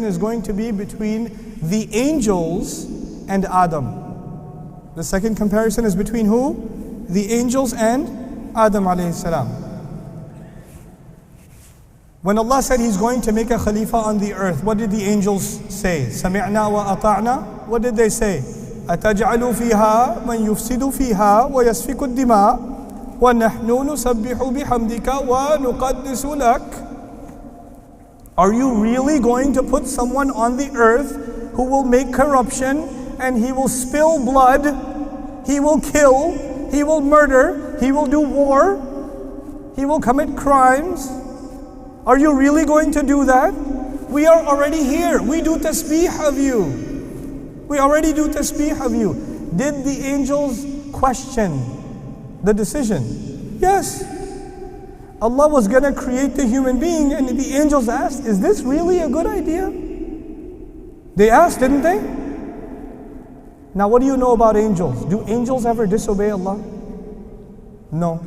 is going to be between the angels and Adam. The second comparison is between who? The angels and Adam alayhi salam. When Allah said He's going to make a Khalifa on the earth, what did the angels say? سَمِعْنَا وَأَطَعْنَا. What did they say? أَتَجْعَلُ فِيهَا مَنْ يُفْسِدُ فِيهَا وَيَسْفِكُ الدِّمَاء وَنَحْنُ نُسَبِّحُ بِحَمْدِكَ وَنُقَدِّسُ لَكَ. Are you really going to put someone on the earth who will make corruption and he will spill blood, he will kill, he will murder, he will do war, he will commit crimes? Are you really going to do that? We are already here. We do tasbih of you. We already do tasbih of you. Did the angels question the decision? Yes. Allah was going to create the human being and the angels asked, is this really a good idea? They asked, didn't they? Now what do you know about angels? Do angels ever disobey Allah? No.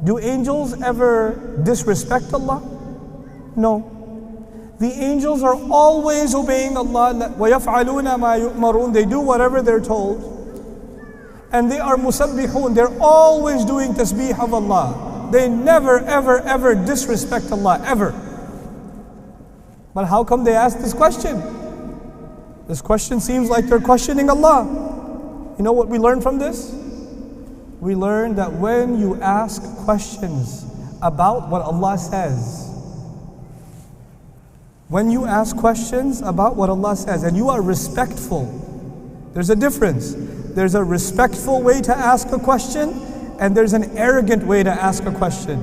Do angels ever disrespect Allah? No. The angels are always obeying Allah. وَيَفْعَلُونَ مَا يُؤْمَرُونَ. They do whatever they're told. And they are musabbihun. They're always doing tasbih of Allah. They never, ever, ever disrespect Allah, ever. But how come they ask this question? This question seems like they're questioning Allah. You know what we learn from this? We learn that when you ask questions about what Allah says, when you ask questions about what Allah says and you are respectful, there's a difference. There's a respectful way to ask a question and there's an arrogant way to ask a question.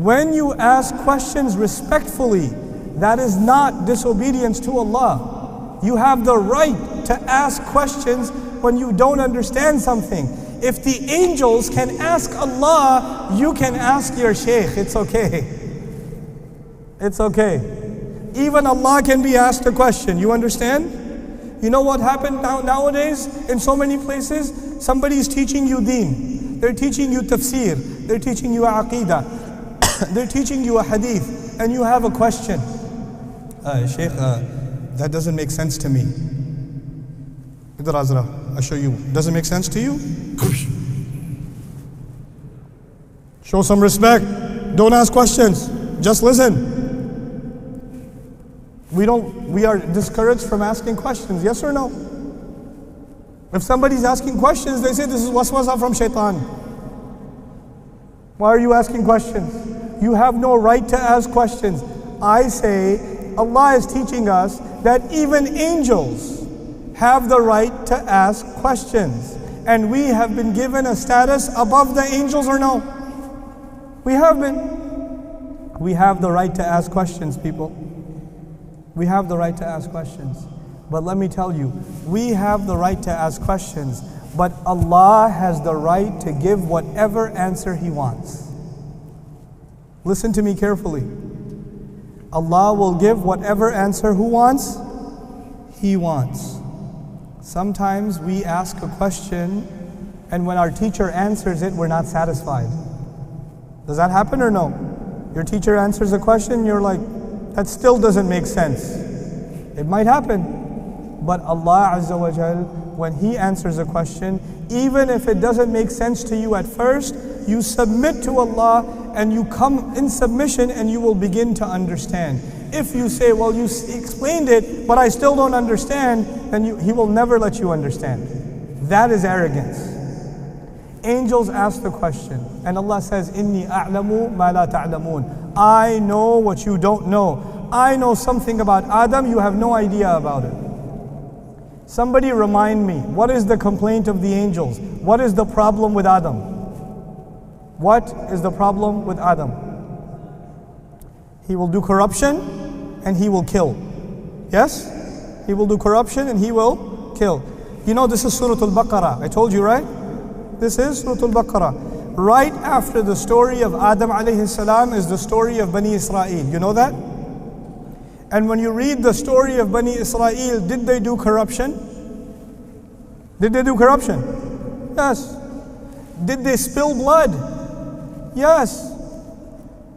When you ask questions respectfully, that is not disobedience to Allah. You have the right to ask questions when you don't understand something. If the angels can ask Allah, you can ask your sheikh. It's okay. It's okay. Even Allah can be asked a question. You understand? You know what happened nowadays in so many places? Somebody is teaching you deen. They're teaching you tafsir. They're teaching you aqidah. They're teaching you a hadith. And you have a question. Sheikh, that doesn't make sense to me. Idhar Azra, I'll show you. Doesn't make sense to you? Show some respect. Don't ask questions. Just listen. We are discouraged from asking questions, yes or no? If somebody's asking questions, they say this is waswasa from shaitan. Why are you asking questions? You have no right to ask questions. I say Allah is teaching us that even angels have the right to ask questions. And we have been given a status above the angels or no? We have been. We have the right to ask questions, people. We have the right to ask questions. But let me tell you, we have the right to ask questions, but Allah has the right to give whatever answer He wants. Listen to me carefully. Allah will give whatever answer who wants? He wants. Sometimes we ask a question and when our teacher answers it, we're not satisfied. Does that happen or no? Your teacher answers a question, you're like, that still doesn't make sense. It might happen. But Allah Azza wa Jal, when He answers a question, even if it doesn't make sense to you at first, you submit to Allah and you come in submission and you will begin to understand. If you say, well, you explained it, but I still don't understand, then He will never let you understand. That is arrogance. Angels ask the question, and Allah says, Inni a'lamu ma la ta'lamun. I know what you don't know. I know something about Adam, you have no idea about it. Somebody remind me, what is the complaint of the angels? What is the problem with Adam? What is the problem with Adam? He will do corruption and he will kill. Yes? He will do corruption and he will kill. You know this is Surah Al-Baqarah. I told you, right? This is Surah Al-Baqarah. Right after the story of Adam alayhi salam is the story of Bani Israel. You know that? And when you read the story of Bani Israel, did they do corruption? Did they do corruption? Yes. Did they spill blood? Yes.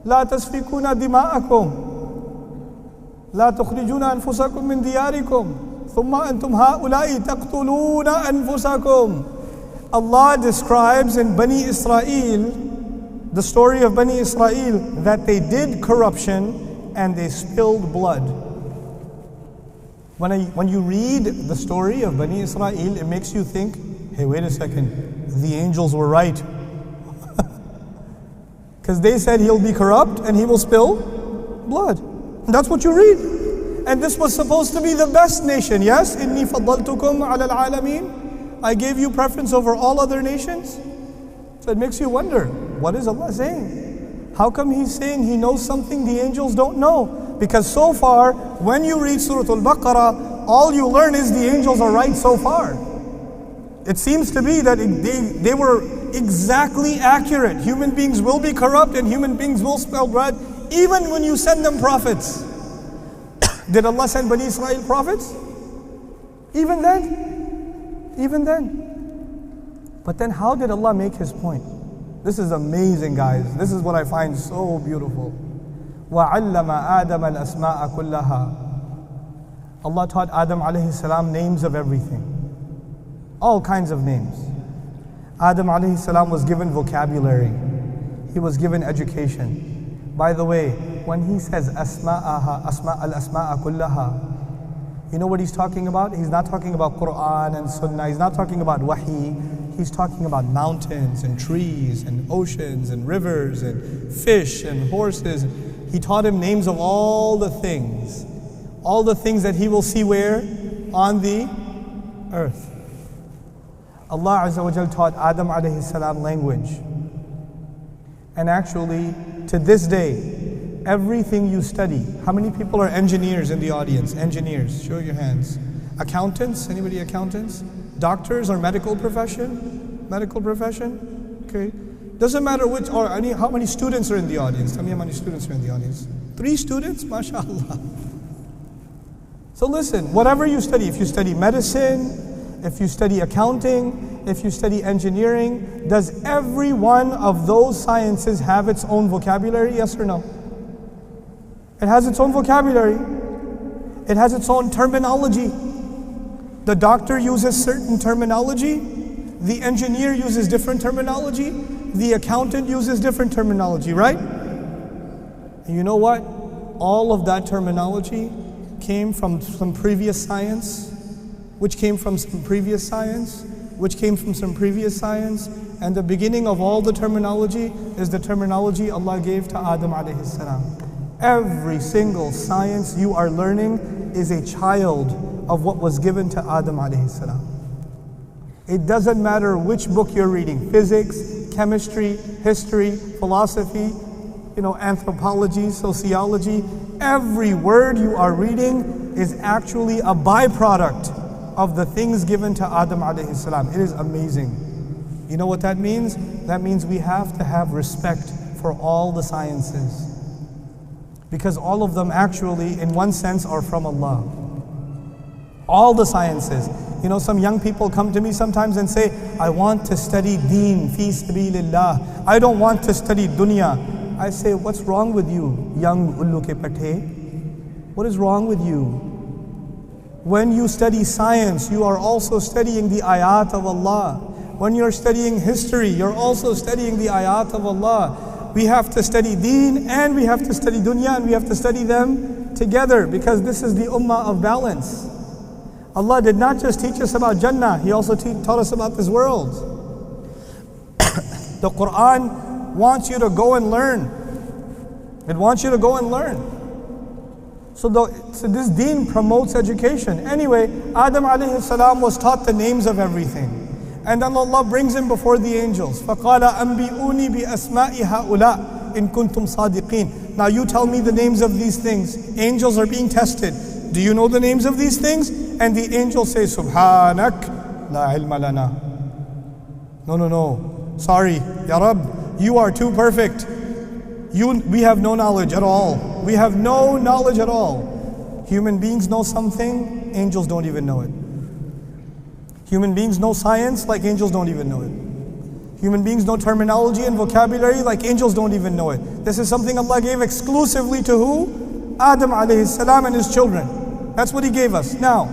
لا تسفكون دماءكم لا تخرجون أنفسكم من دياركم ثم أنتم هؤلاء تقتلون أنفسكم. Allah describes in Bani Israel, the story of Bani Israel, that they did corruption and they spilled blood. When you read the story of Bani Israel, it makes you think, hey, wait a second, the angels were right. Because they said he'll be corrupt and he will spill blood. And that's what you read. And this was supposed to be the best nation, yes? إِنِّي فَضَّلْتُكُمْ عَلَى الْعَالَمِينَ. I gave you preference over all other nations. So it makes you wonder, what is Allah saying? How come He's saying He knows something the angels don't know? Because so far, when you read Surah Al-Baqarah, all you learn is the angels are right so far. It seems to be that they were exactly accurate. Human beings will be corrupt and human beings will spill blood, even when you send them prophets. Did Allah send Bani Israel prophets? Even then? Even then. But then how did Allah make His point? This is amazing, guys. This is what I find so beautiful. وَعَلَّمَ آدَمَ الْأَسْمَاءَ كُلَّهَا. Allah taught Adam alayhi salam names of everything. All kinds of names. Adam alayhi salam was given vocabulary. He was given education. By the way, when he says al-asma'a kullaha, you know what he's talking about? He's not talking about Quran and Sunnah. He's not talking about Wahi. He's talking about mountains and trees and oceans and rivers and fish and horses. He taught him names of all the things that he will see where? On the earth. Allah Azza wa Jal taught Adam alayhi salam language. And actually, to this day, everything you study. How many people are engineers in the audience? Engineers, show your hands. Accountants, anybody accountants? Doctors or medical profession? Medical profession? Okay. Doesn't matter which, or how many students are in the audience. Tell me how many students are in the audience. 3 students? MashaAllah. So listen, whatever you study, if you study medicine, if you study accounting, if you study engineering, does every one of those sciences have its own vocabulary? Yes or no? It has its own vocabulary. It has its own terminology. The doctor uses certain terminology. The engineer uses different terminology. The accountant uses different terminology, right? And you know what? All of that terminology came from some previous science, which came from some previous science, which came from some previous science. And the beginning of all the terminology is the terminology Allah gave to Adam alayhi salam. Every single science you are learning is a child of what was given to Adam alayhi salam. It doesn't matter which book you're reading, physics, chemistry, history, philosophy, anthropology, sociology. Every word you are reading is actually a byproduct of the things given to Adam alayhi salam. It is amazing. You know what that means? That means we have to have respect for all the sciences. Because all of them actually, in one sense, are from Allah. All the sciences. Some young people come to me sometimes and say, I want to study deen, fi sabilillah. I don't want to study dunya. I say, what's wrong with you, young ullu ke pathe? What is wrong with you? When you study science, you are also studying the ayat of Allah. When you're studying history, you're also studying the ayat of Allah. We have to study deen and we have to study dunya, and we have to study them together, because this is the ummah of balance. Allah did not just teach us about Jannah, He also taught us about this world. The Quran wants you to go and learn. It wants you to go and learn. So this deen promotes education. Anyway, Adam alayhi salam was taught the names of everything. And then Allah brings him before the angels. فَقَالَ أَنْبِئُونِي بِأَسْمَاءِ هَؤُلَاءِ إِن كُنْتُمْ صَادِقِينَ. Now you tell me the names of these things. Angels are being tested. Do you know the names of these things? And the angels say, Subhanak la ilma lana. No. Sorry, Ya Rabb, you are too perfect. We have no knowledge at all. We have no knowledge at all. Human beings know something, angels don't even know it. Human beings know science like angels don't even know it. Human beings know terminology and vocabulary like angels don't even know it. This is something Allah gave exclusively to who? Adam alayhi salam and his children. That's what He gave us. Now,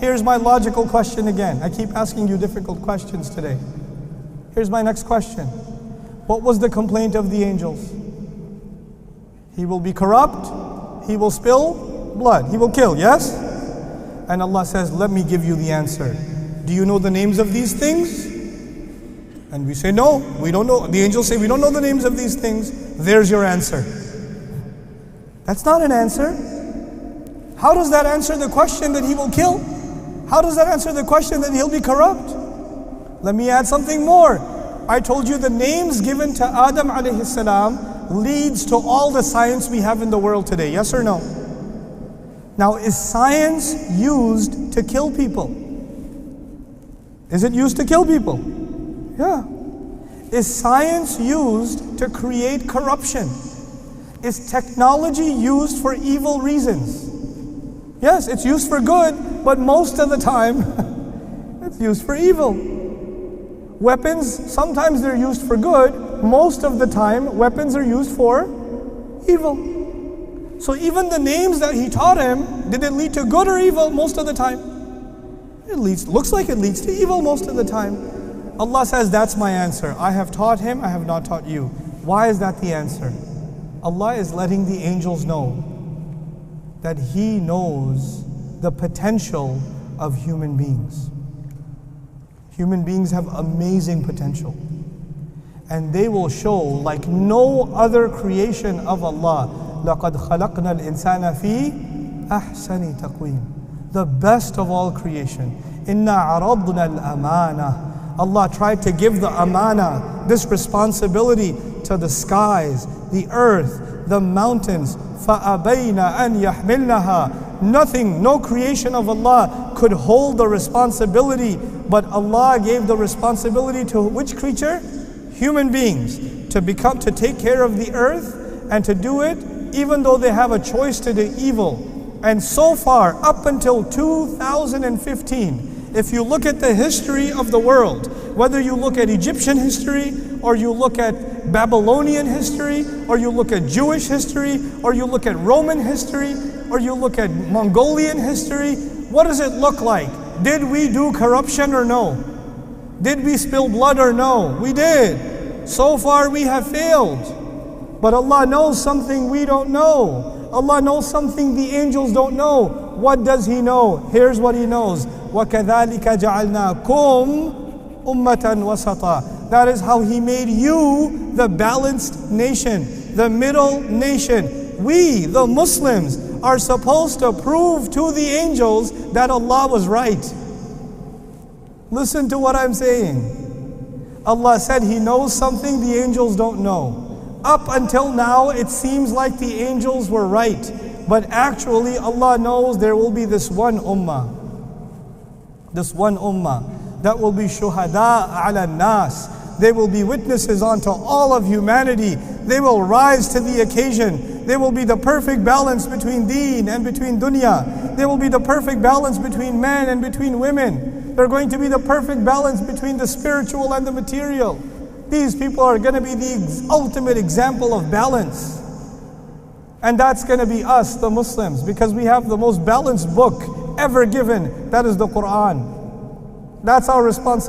here's my logical question again. I keep asking you difficult questions today. Here's my next question. What was the complaint of the angels? He will be corrupt, he will spill blood, he will kill, yes? And Allah says, let me give you the answer. Do you know the names of these things? And we say, no, we don't know. The angels say, we don't know the names of these things. There's your answer. That's not an answer. How does that answer the question that he will kill? How does that answer the question that he'll be corrupt? Let me add something more. I told you the names given to Adam alayhi salam leads to all the science we have in the world today. Yes or no? Now, is science used to kill people? Is it used to kill people? Yeah. Is science used to create corruption? Is technology used for evil reasons? Yes, it's used for good, but most of the time, it's used for evil. Weapons, sometimes they're used for good. Most of the time, weapons are used for evil. So even the names that he taught him, did it lead to good or evil most of the time? Looks like it leads to evil most of the time. Allah says, that's my answer. I have taught him, I have not taught you. Why is that the answer? Allah is letting the angels know that He knows the potential of human beings. Human beings have amazing potential. And they will show like no other creation of Allah. لَقَدْ خَلَقْنَا الْإِنسَانَ فِي أَحْسَنِ تَقْوِيمٍ. The best of all creation. إِنَّا عَرَضْنَا الْأَمَانَةِ. Allah tried to give the amana, this responsibility, to the skies, the earth, the mountains. فَأَبَيْنَ أَنْ يَحْمِلْنَهَا. Nothing, no creation of Allah could hold the responsibility, but Allah gave the responsibility to which creature? Human beings, to take care of the earth and to do it even though they have a choice to do evil. And so far, up until 2015, if you look at the history of the world, whether you look at Egyptian history, or you look at Babylonian history, or you look at Jewish history, or you look at Roman history, or you look at Mongolian history, what does it look like? Did we do corruption or no? Did we spill blood or no? We did. So far we have failed. But Allah knows something we don't know. Allah knows something the angels don't know. What does He know? Here's what He knows. وَكَذَلِكَ جَعَلْنَاكُمْ أُمَّةً وَسَطًا. That is how He made you the balanced nation, the middle nation. We, the Muslims, are supposed to prove to the angels that Allah was right. Listen to what I'm saying. Allah said He knows something the angels don't know. Up until now, it seems like the angels were right. But actually, Allah knows there will be this one ummah. This one ummah that will be shuhada ala nas. They will be witnesses unto all of humanity. They will rise to the occasion. They will be the perfect balance between deen and between dunya. They will be the perfect balance between men and between women. They're going to be the perfect balance between the spiritual and the material. These people are going to be the ultimate example of balance. And that's going to be us, the Muslims, because we have the most balanced book ever given. That is the Quran. That's our responsibility.